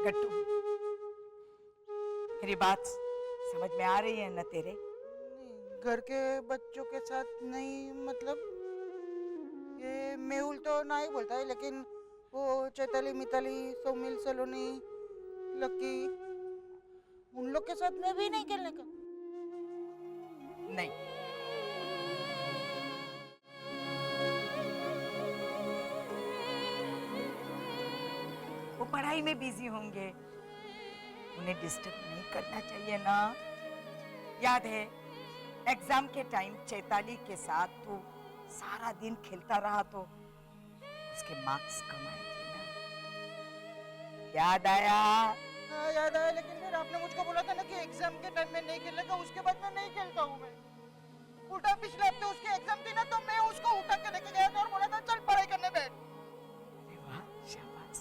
कट्टू, मेरी बात समझ में आ रही है ना तेरे? नहीं, घर के बच्चों के साथ नहीं, मतलब ये मेहुल तो ना ही बोलता है, लेकिन वो चैताली, मिताली, सोमिल, सलोनी, लकी, उन लोग के साथ में भी नहीं खेलने का। नहीं, वो पढ़ाई में बिजी होंगे, उन्हें डिस्टर्ब नहीं करना चाहिए ना। याद है एग्जाम के टाइम चैताली के साथ तू सारा दिन खेलता रहा तो उसके मार्क्स कम आए थे ना? याद आया? हाँ याद आया, लेकिन फिर आपने मुझको बोला था ना कि एग्जाम के टाइम में नहीं खेलेगा, उसके बाद मैं नहीं खेलता हूँ। मैं उल्टा पिछले हफ्ते उसकी एग्जाम थी ना, तो मैं उसको उठा के लेके गया था और बोला था चल पढ़ाई करने बैठ। अरे वाह, शाबाश।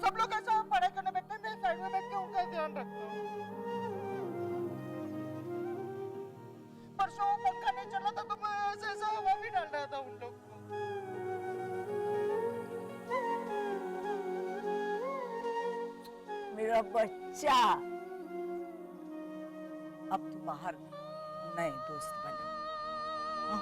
सब लोग ऐसा पढ़ाई करने बैठते हैं, मैं साइड में बैठ के उनका ध्यान रखता हूँ। परसों पंखा नहीं चला था तो मैं ऐसे ऐसा हवा भी डाल रहा था उन लोग को। मेरा बच्चा, अब तू बाहर नए दोस्त बना। हाँ?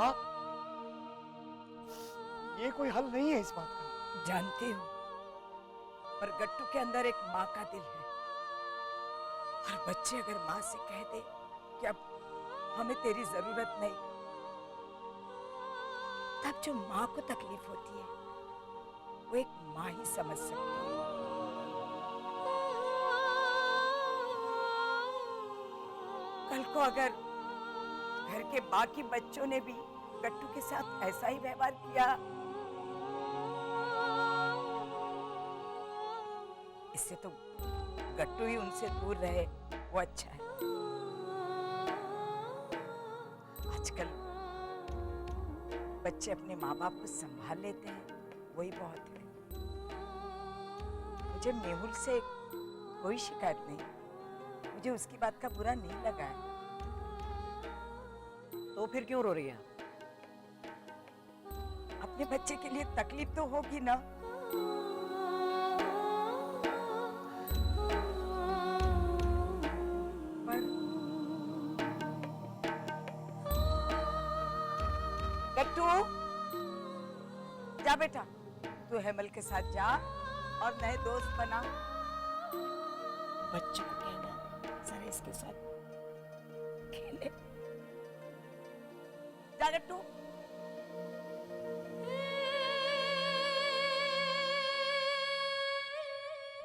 आप, ये कोई हल नहीं है इस बात का। जानती हूँ, पर गट्टू के अंदर एक माँ का दिल है, और बच्चे अगर माँ से कह दे कि अब हमें तेरी जरूरत नहीं, तब जो माँ को तकलीफ होती है वो एक माँ ही समझ सकती है। कल को अगर घर के बाकी बच्चों ने भी गट्टू के साथ ऐसा ही व्यवहार किया, इससे तो गट्टू ही उनसे दूर रहे वो अच्छा है। आजकल बच्चे अपने माँ बाप को संभाल लेते हैं, वही बहुत है। मुझे मेहुल से कोई शिकायत नहीं, मुझे उसकी बात का बुरा नहीं लगा है। तो फिर क्यों रो रही है? अपने बच्चे के लिए तकलीफ तो होगी ना। पर गट्टू, जा बेटा, तू हेमल के साथ जा और नए दोस्त बना। बच्चों को कहना जरा इसके साथ खेले। जा गट्टू।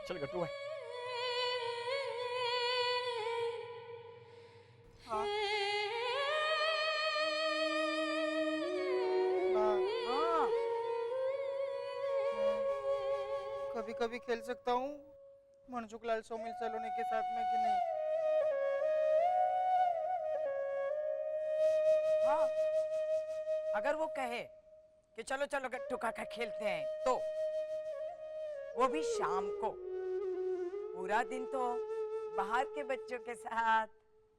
चल गट्टू भाई। हाँ। हाँ। कभी कभी खेल सकता हूँ मनसुख लाल, सोमिल, सलोनी के साथ में कि नहीं? हाँ, अगर वो कहे कि चलो चलो गट्टू काका खेलते हैं, तो वो भी शाम को। पूरा दिन तो बाहर के बच्चों के साथ,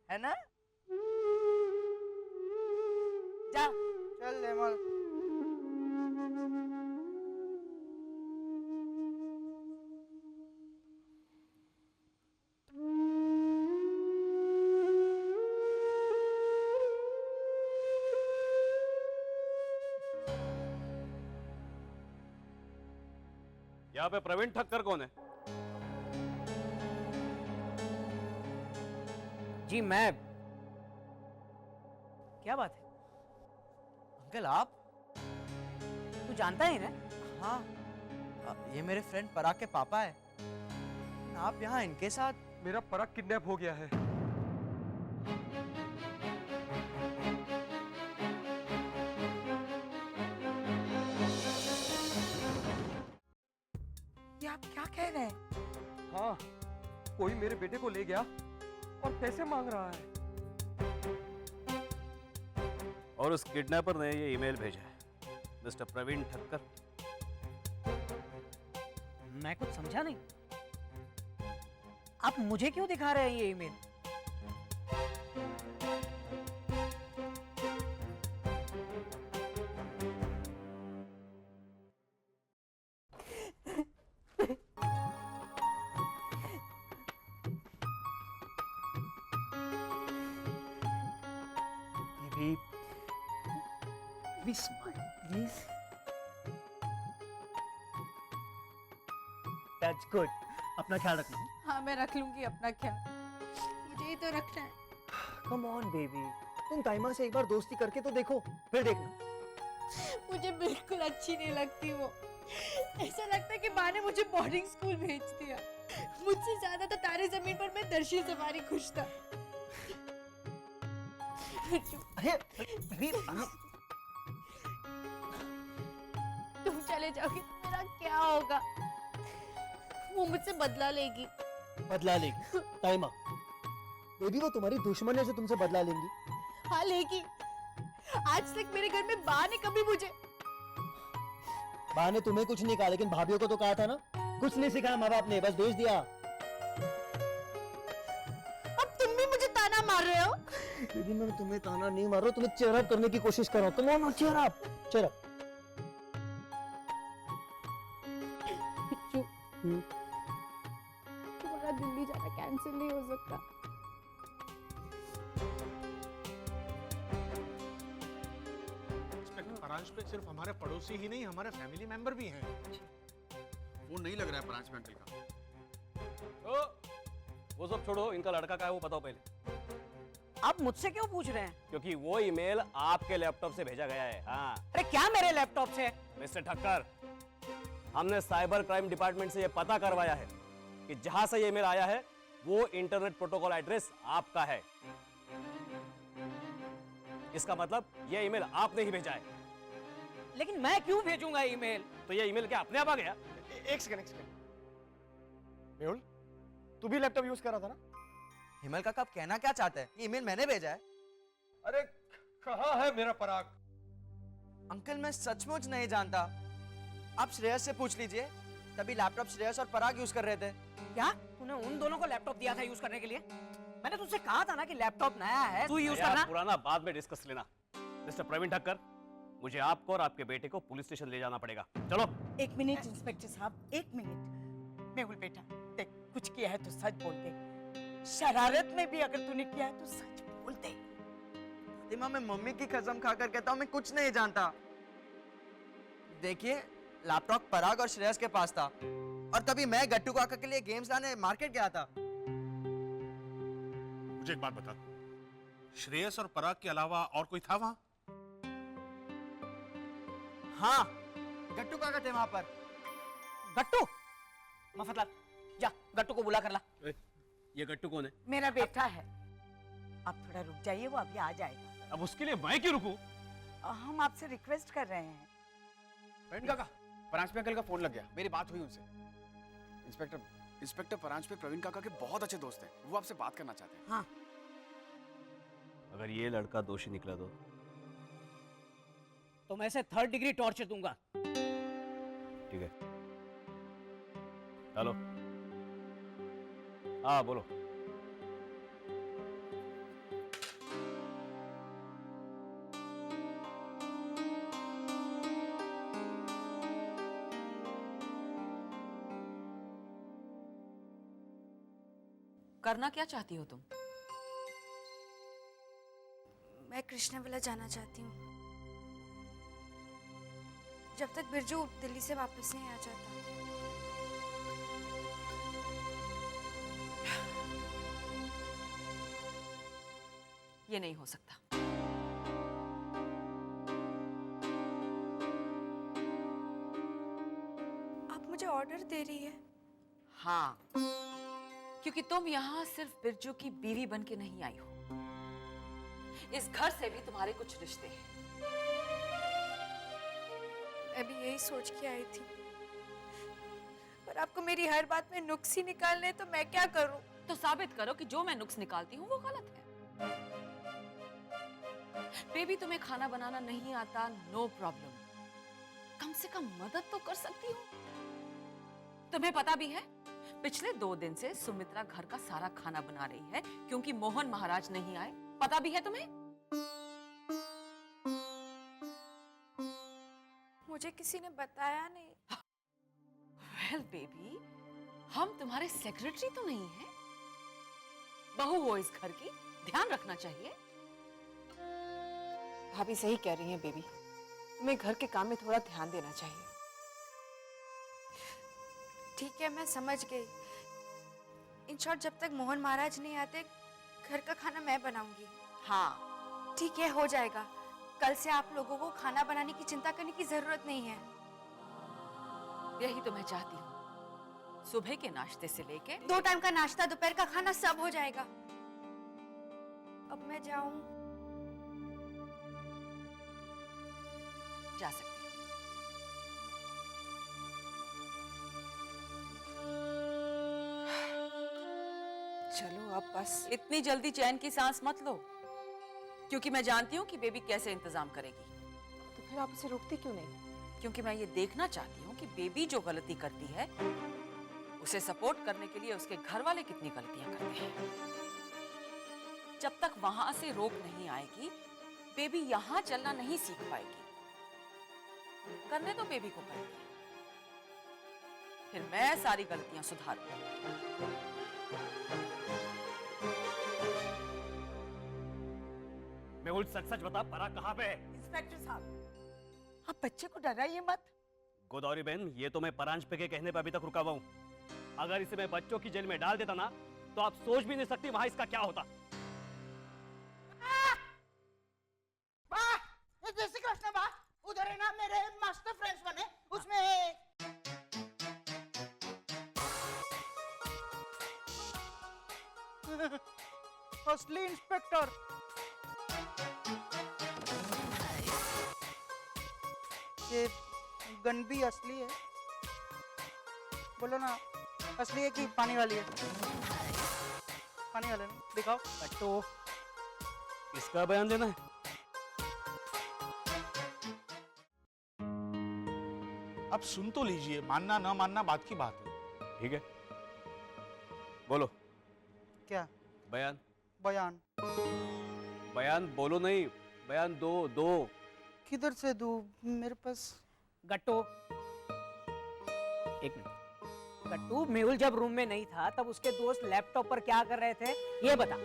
है ना? जा। चल हेमल। यहाँ पे प्रवीण ठक्कर कौन है? जी मैं। क्या बात है अंकल, आप? तू जानता है ना? हाँ, ये मेरे फ्रेंड पराग के पापा है। आप यहाँ इनके साथ? मेरा पराग किडनैप हो गया है। ये आप क्या कह रहे हैं? हाँ, कोई मेरे बेटे को ले गया और पैसे मांग रहा है। और उस किडनैपर ने ये ईमेल भेजा है, मिस्टर प्रवीण ठक्कर। मैं कुछ समझा नहीं। आप मुझे क्यों दिखा रहे हैं ये email? Baby please smile please. That's good. अपना ख्याल रखना। हाँ मैं रख लूंगी अपना ख्याल, मुझे ही तो रखना है। कम ऑन बेबी, तुम ताइमा से एक बार दोस्ती करके तो देखो, फिर देखना। मुझे बिल्कुल अच्छी नहीं लगती वो। ऐसा लगता है कि माँ ने मुझे बोर्डिंग स्कूल भेज दिया। मुझसे ज्यादा तो तारे जमीन पर मैं दर्शी सवारी खुश था। अरे बेबी तुम चले जाओगे तो मेरा क्या होगा? वो मुझसे बदला लेगी। बदला लेगी ताइमा? बेबी वो तुम्हारी दुश्मन है जो तुमसे बदला लेंगी। हाँ लेगी। आज तक मेरे घर में माँ ने कभी मुझे माँ ने तुम्हें कुछ नहीं कहा, लेकिन भाभीियों को तो कहा था ना। कुछ नहीं सिखाया माँ बाप ने, बस भेज दिया। अब तुम भी मुझे ताना मार रहे हो। बेबी मैं तुम्हें ताना नहीं मार रहा हूँ, तुम्हें चेयर अप करने की कोशिश कर रहा हूँ। Come on cheer up, cheer up. तुम्हारा दिल्ली जाना कैंसिल नहीं हो सकता। इंस्पेक्टर परांश पे सिर्फ हमारे पड़ोसी ही नहीं, हमारे फैमिली मेंबर भी हैं। वो नहीं लग रहा है परांश में अंकल का। ओ, वो सब छोड़ो, इनका लड़का का है वो बताओ पहले। आप मुझसे क्यों पूछ रहे हैं? क्योंकि वो ईमेल आपके लैपटॉप से भेजा गया है। हाँ अरे क्या मेरे लैपटॉप से? मिस्टर ठक्कर, हमने साइबर क्राइम डिपार्टमेंट से ये पता करवाया है कि जहां से ये ईमेल आया है वो इंटरनेट प्रोटोकॉल एड्रेस आपका है। इसका मतलब ये ईमेल आपने ही भेजा है। लेकिन मैं क्यों भेजूंगा ईमेल? तो ये ईमेल क्या अपने आप आ गया? एक सेकंड। मेहुल, तू भी लैपटॉप यूज कर रहा था ना? हिमल काका आप कहना क्या चाहते हैं? ये ईमेल मैंने भेजा है। अरे कहाँ है मेरा पराग? अंकल मैं सचमुच नहीं जानता, आप श्रेयस से पूछ लीजिए। तभी लैपटॉप श्रेयस और पराग यूज कर रहे थे। क्या तूने उन दोनों को लैपटॉप दिया था यूज करने के लिए? मैंने तुझसे कहा था ना कि लैपटॉप नया है, तू यूज करना। पुराना बाद में डिस्कस लेना। मिस्टर प्रवीण ठक्कर, मुझे आपको और आपके बेटे को पुलिस स्टेशन ले जाना पड़ेगा। चलो। एक मिनट इंस्पेक्टर साहब, एक मिनट। मेहुल बेटा देख, कुछ किया है तो सच बोल दे। शरारत में भी अगर तूने किया है तो सच बोल दे। फातिमा मैं मम्मी की कसम खाकर कहता हूँ मैं कुछ नहीं जानता। देखिए लैपटॉप पराग और श्रेयस के पास था और तभी मैं गट्टू काका के लिए गेम्स लाने मार्केट गया था। मुझे एक बात बता, श्रेयस और पराग के अलावा और कोई था वहां? हाँ गट्टू काका थे वहां पर। गट्टू? मफतलाल जा गट्टू को बुला कर ला। ये गट्टू कौन है? मेरा बेटा है। आप थोड़ा रुक जाइए, वो अभी आ जाएगा। अब उसके लिए मैं क्यों रुकूं? हम आपसे रिक्वेस्ट कर रहे हैं। प्रवीण काका, परांश पे अंकल का फोन लग गया, मेरी बात हुई उनसे। इंस्पेक्टर परांश पे प्रवीण काका के बहुत अच्छे दोस्त हैं, वो आपसे बात करना चाहते हैं। हाँ अगर ये लड़का दोषी निकला तो मैं इसे 3rd डिग्री टॉर्चर दूंगा। ठीक है। हेलो, हाँ बोलो। करना क्या चाहती हो तुम? मैं कृष्णा विला जाना चाहती हूँ, जब तक बिरजू दिल्ली से वापस नहीं आ जाता। ये नहीं हो सकता। आप मुझे ऑर्डर दे रही है? हाँ, क्योंकि तुम यहाँ सिर्फ बिरजू की बीवी बन के नहीं आई हो। इस घर से भी तुम्हारे कुछ रिश्ते हैं। मैं भी यही सोच के आई थी, पर आपको मेरी हर बात में नुक्स ही निकालने, तो मैं क्या करूं? तो साबित करो कि जो मैं नुक्स निकालती हूँ वो गलत है। बेबी तुम्हें खाना बनाना नहीं आता, नो प्रॉब्लम, कम से कम मदद तो कर सकती हूँ। तुम्हें पता भी है पिछले 2 दिन से सुमित्रा घर का सारा खाना बना रही है क्योंकि मोहन महाराज नहीं आए। पता भी है तुम्हें? मुझे किसी ने बताया नहीं। वेल बेबी, हम तुम्हारे सेक्रेटरी तो नहीं हैं। बहू हो इस घर की, ध्यान रखना चाहिए। भाभी सही कह रही हैं बेबी, तुम्हें घर के काम में थोड़ा ध्यान देना चाहिए। ठीक है, मैं समझ गई। इन शॉर्ट, जब तक मोहन महाराज नहीं आते घर का खाना मैं बनाऊंगी। हाँ, ठीक है, हो जाएगा। कल से आप लोगों को खाना बनाने की चिंता करने की जरूरत नहीं है। यही तो मैं चाहती हूँ। सुबह के नाश्ते से लेके 2 टाइम का नाश्ता, दोपहर का खाना सब हो जाएगा। अब मैं जाऊं? जा सकती हूँ। चलो अब बस। इतनी जल्दी चैन की सांस मत लो, क्योंकि मैं जानती हूँ कि बेबी कैसे इंतजाम करेगी। तो फिर आप उसे रोकती क्यों नहीं? क्योंकि मैं ये देखना चाहती हूँ कि बेबी जो गलती करती है उसे सपोर्ट करने के लिए उसके घर वाले कितनी गलतियां करते हैं। जब तक वहां से रोक नहीं आएगी, बेबी यहाँ चलना नहीं सीख पाएगी। करने दो बेबी को गलती, फिर मैं सारी गलतियां सुधारूंगी। मेहुल, सच सच बता, पराग कहाँ पे है? इंस्पेक्टर साहब, आप बच्चे को डराइए मत। गोदावरी बहन, ये तो मैं परांज पे के कहने पे अभी तक रुका हुआ हूँ। अगर इसे मैं बच्चों की जेल में डाल देता ना, तो आप सोच भी नहीं सकती वहां इसका क्या होता। जय श्री कृष्ण बा, उधर है ना मेरे मास्टर फ्रेंड्स बने, उसमें असली इंस्पेक्टर। ये गन भी असली है। बोलो ना, असली है कि पानी वाली है? पानी वाले ना, दिखाओ। तो इसका बयान देना है? अब सुन तो लीजिए, मानना न मानना बात की बात है। ठीक है, बोलो। क्या बयान? बयान? बयान बोलो नहीं, बयान दो। दो किधर से दूं? मेरे पास गट्टू, एक मिनट। गट्टू, मेहुल जब रूम में नहीं था तब उसके दोस्त लैपटॉप पर क्या कर रहे थे, ये बता।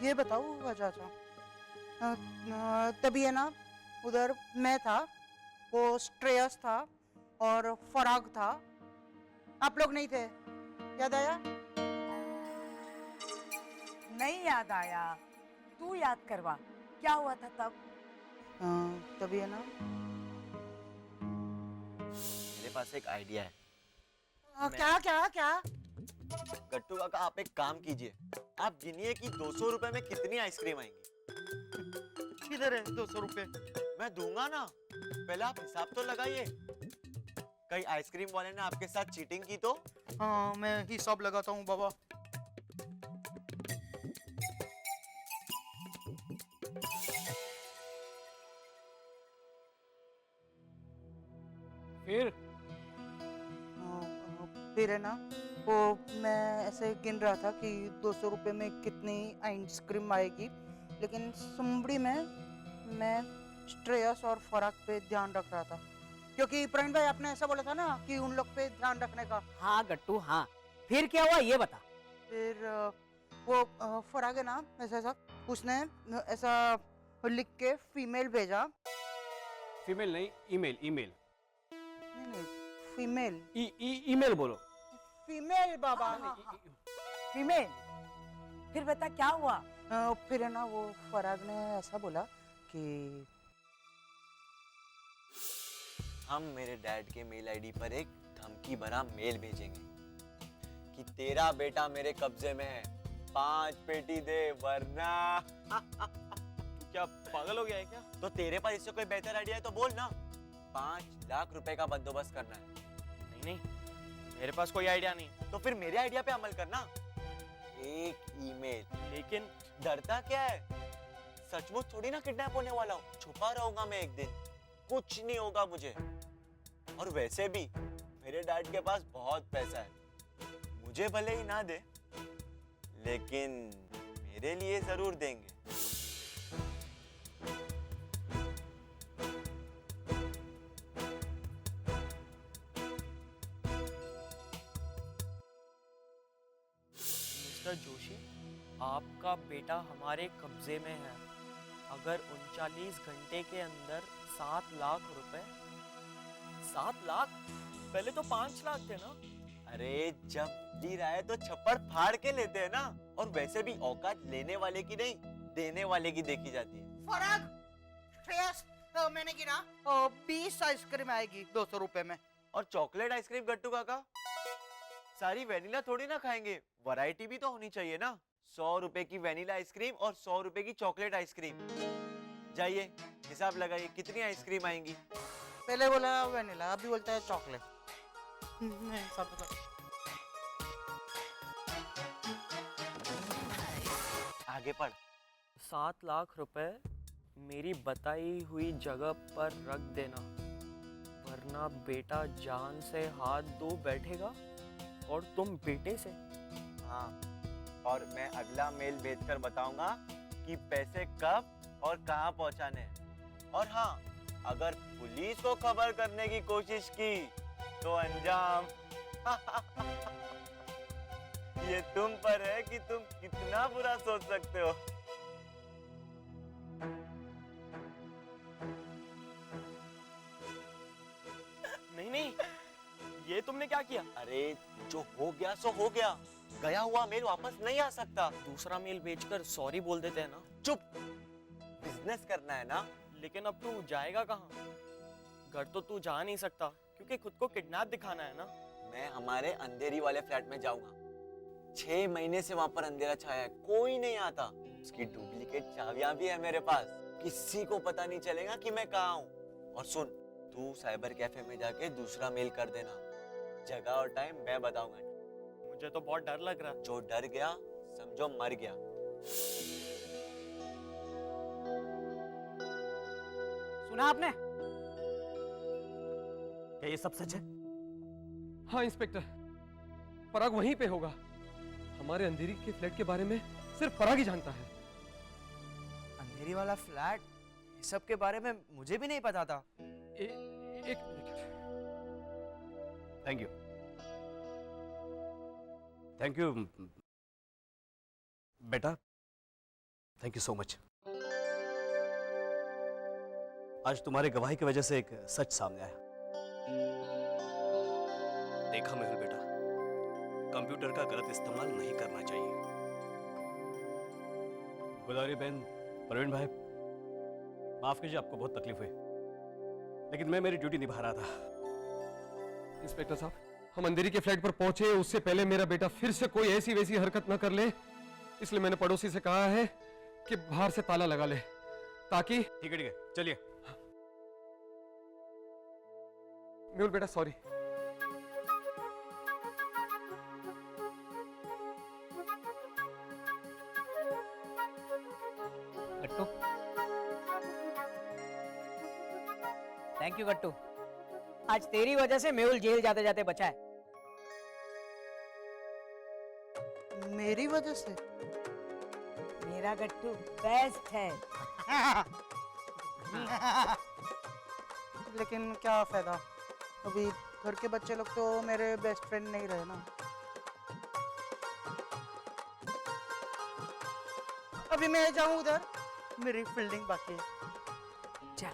ये बताओ चाचा। तभी है ना, उधर मैं था, वो श्रेयस था और फराग था। आप लोग नहीं थे, याद आया? नहीं याद आया, तू याद करवा, क्या हुआ था तब? तभी है ना। मेरे पास एक आइडिया है। क्या क्या क्या? गट्टू काका, आप एक काम कीजिए, आप गिनिए कि 200 रुपए में कितनी आइसक्रीम आएंगी। किधर है 200 रुपए? मैं दूंगा ना, पहले आप हिसाब तो लगाइए। कहीं आइसक्रीम वाले ने आपके साथ चीटिंग की तो? हाँ, मैं हिसाब लगाता हूँ बाबा। फिर है ना, वो मैं ऐसे गिन रहा था कि 200 रुपए में कितनी आइसक्रीम आएगी, लेकिन सुमड़ी में मैं श्रेयस और फराग पे ध्यान रख रहा था, क्योंकि प्रवीण भाई आपने ऐसा बोला था ना कि उन लोग पे ध्यान रखने का। हाँ गट्टू, हाँ। फिर क्या हुआ ये बता। फिर वो फराग है ना, ऐसा उसने ऐसा लिख के फीमेल भेजा। फीमेल नहीं, ईमेल। ईमेल नहीं, फीमेल। ईमेल बोलो। फीमेल बाबा। फीमेल। फिर बता क्या हुआ? फिर है ना, वो फराग ने ऐसा बोला कि हम मेरे डैड के मेल आईडी पर एक धमकी भरा मेल भेजेंगे कि तेरा बेटा मेरे कब्जे में है, 5 पेटी दे वरना। तू क्या पागल हो गया है क्या? तो तेरे पास इससे कोई बेहतर आइडिया है तो बोल ना। 5 लाख रुपए का बंदोबस्त करना है। नहीं, मेरे पास कोई आइडिया नहीं। तो फिर मेरे आइडिया पे अमल करना। एक ईमेल। लेकिन डरता क्या है? सचमुच थोड़ी ना किडनैप होने वाला हूँ। छुपा रहूंगा मैं एक दिन, कुछ नहीं होगा मुझे। और वैसे भी मेरे डैड के पास बहुत पैसा है, मुझे भले ही ना दे, लेकिन मेरे लिए जरूर देंगे। मिस्टर जोशी, आपका बेटा हमारे कब्जे में है अगर 39 घंटे के अंदर 7 लाख रुपए, 7 लाख? पहले तो 5 लाख थे ना। अरे जब दी रहा है तो छप्पड़ फाड़ के लेते हैं ना। और वैसे भी औकात लेने वाले की नहीं, देने वाले की देखी जाती है। फराग, श्रेयस, मैंने गिना 20 आइसक्रीम आएगी 200 रुपए में। और चॉकलेट आइसक्रीम गट्टू काका, सारी वेनिला थोड़ी ना खाएंगे, वैरायटी भी तो होनी चाहिए ना। 100 रुपए की वेनिला आइसक्रीम और 100 रुपए की चॉकलेट आइसक्रीम। जाइए हिसाब लगाइए कितनी आइसक्रीम आएंगी। पहले बोला वेनिला, अभी बोलता है चॉकलेट। सब बता। आगे पढ़। 7 लाख रुपए मेरी बताई हुई जगह पर रख देना, वरना बेटा जान से हाथ धो बैठेगा और तुम बेटे से। हाँ, और मैं अगला मेल भेजकर बताऊंगा कि पैसे कब और कहाँ पहुँचाने हैं। और हाँ, अगर पुलिस को खबर करने की कोशिश की तो अंजाम ये तुम पर है कि तुम कितना बुरा सोच सकते हो। नहीं नहीं, ये तुमने क्या किया? अरे जो हो गया सो हो गया, गया हुआ मेल वापस नहीं आ सकता। दूसरा मेल भेजकर सॉरी बोल देते हैं ना। चुप, बिजनेस करना है ना। लेकिन अब तू जाएगा कहाँ? घर तो तू जा नहीं सकता क्योंकि खुद को किडनैप दिखाना है ना। मैं हमारे अंधेरी वाले फ्लैट में जाऊंगा। 6 महीने से वहां पर अंधेरा छाया है, कोई नहीं आता। उसकी डुप्लीकेट चाबियां भी है मेरे पास, किसी को पता नहीं चलेगा कि मैं कहाँ हूँ। और सुन, तू साइबर कैफे में जाके दूसरा मेल कर देना, जगह और टाइम मैं बताऊंगा। मुझे तो बहुत डर लग रहा है। जो डर गया समझो मर गया। सुना आपने? क्या ये सब सच है? हाँ इंस्पेक्टर, पराग वहीं पे होगा। हमारे अंधेरी के फ्लैट के बारे में सिर्फ पराग ही जानता है। अंधेरी वाला फ्लैट, ये सब के बारे में मुझे भी नहीं पता था। एक मिनट। थैंक यू बेटा, थैंक यू सो मच। आज तुम्हारी गवाही की वजह से एक सच सामने आया। देखा मेहुल बेटा, कंप्यूटर का गलत इस्तेमाल नहीं करना चाहिए। गोदावरी बहन, प्रवीण भाई, माफ कीजिए, आपको बहुत तकलीफ हुई, लेकिन मैं मेरी ड्यूटी निभा रहा था। इंस्पेक्टर साहब, हम अंधेरी के फ्लैट पर पहुंचे उससे पहले मेरा बेटा फिर से कोई ऐसी वैसी हरकत न कर ले, इसलिए मैंने पड़ोसी से कहा है कि बाहर से ताला लगा ले, ताकि। ठीक है, चलिए। मेहुल बेटा सॉरी। गट्टू, थैंक यू गट्टू, आज तेरी वजह से मेहुल जेल जाते जाते बचा है। मेरी वजह से? मेरा गट्टू बेस्ट है। लेकिन क्या फायदा, अभी घर के बच्चे लोग तो मेरे बेस्ट फ्रेंड नहीं रहे ना। अभी मैं जाऊं उधर, मेरी फील्डिंग बाकी है। जा।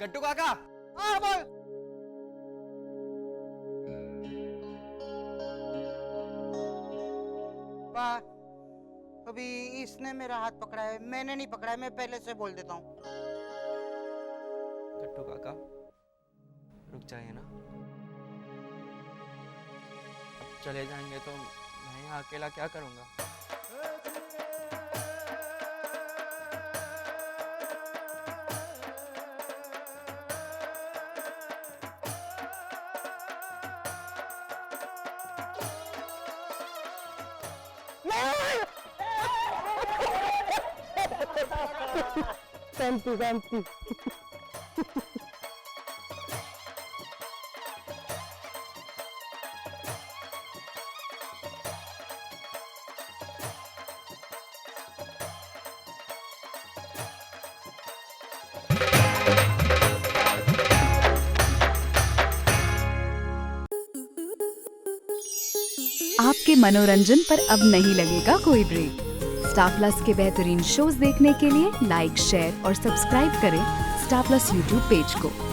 गट्टू काका, हाँ बोल। वाह, अभी इसने मेरा हाथ पकड़ा है, मैंने नहीं पकड़ा है, मैं पहले से बोल देता हूँ। गट्टू काका रुक जाइए ना। अब चले जाएंगे तो मैं यहाँ अकेला क्या करूँगा? शांति शांति। आपके मनोरंजन पर अब नहीं लगेगा कोई ब्रेक। स्टार प्लस के बेहतरीन शोज देखने के लिए लाइक, शेयर और सब्सक्राइब करें स्टार प्लस यूट्यूब पेज को।